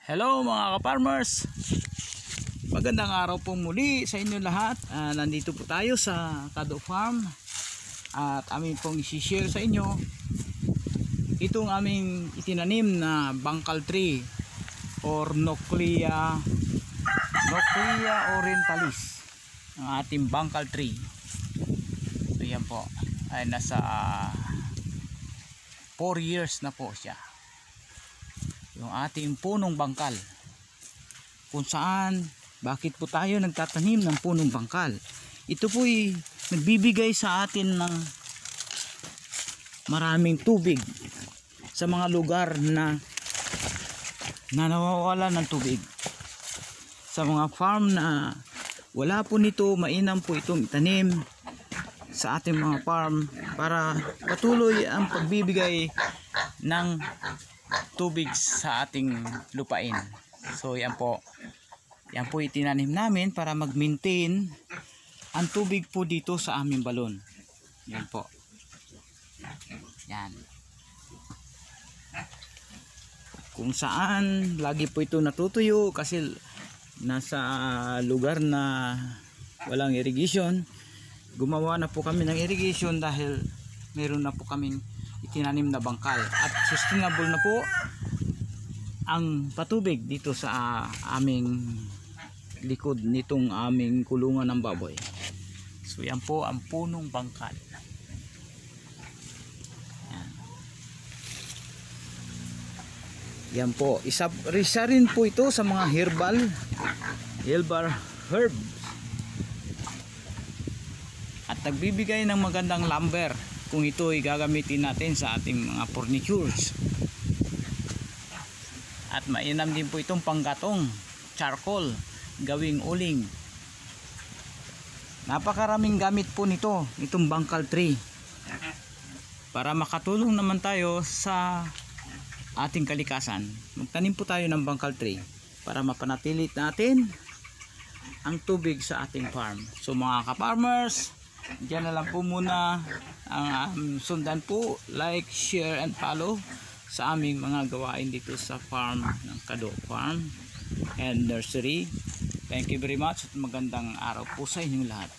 Hello mga ka-farmers, magandang araw po muli sa inyo lahat. Nandito po tayo sa Kado Farm at amin pong isi-share sa inyo itong aming itinanim na bangkal tree or Nauclea orientalis, ang ating bangkal tree. So yan po ay nasa 4 years na po siya, yung ating punong bangkal. Kung saan, bakit po tayo nagtatanim ng punong bangkal? Ito po ay nagbibigay sa atin ng maraming tubig sa mga lugar na nawawala ng tubig. Sa mga farm na wala po nito, mainam po itong itanim sa ating mga farm para patuloy ang pagbibigay ng tubig sa ating lupain. So yan po itinanim namin para mag-maintain ang tubig po dito sa aming balon. Yan po. Yan. Kung saan lagi po ito natutuyo kasi nasa lugar na walang irrigation. Gumawa na po kami ng irrigation dahil meron na po kaming itinanim na bangkal at sustainable na po ang patubig dito sa aming likod nitong aming kulungan ng baboy. So yan po ang punong bangkal. Yan po, isa rin po ito sa mga herbal herb at nagbibigay ng magandang lumber kung ito ay gagamitin natin sa ating mga furnitures. At mainam din po itong panggatong charcoal, gawing uling. Napakaraming gamit po nito, itong bangkal tree, para makatulong naman tayo sa ating kalikasan. Magtanim po tayo ng bangkal tree para mapanatili natin ang tubig sa ating farm. So mga ka-farmers, diyan na lang po muna ang sundan po, like, share and follow sa aming mga gawain dito sa farm ng Kado Farm and Nursery. Thank you very much at magandang araw po sa inyong lahat.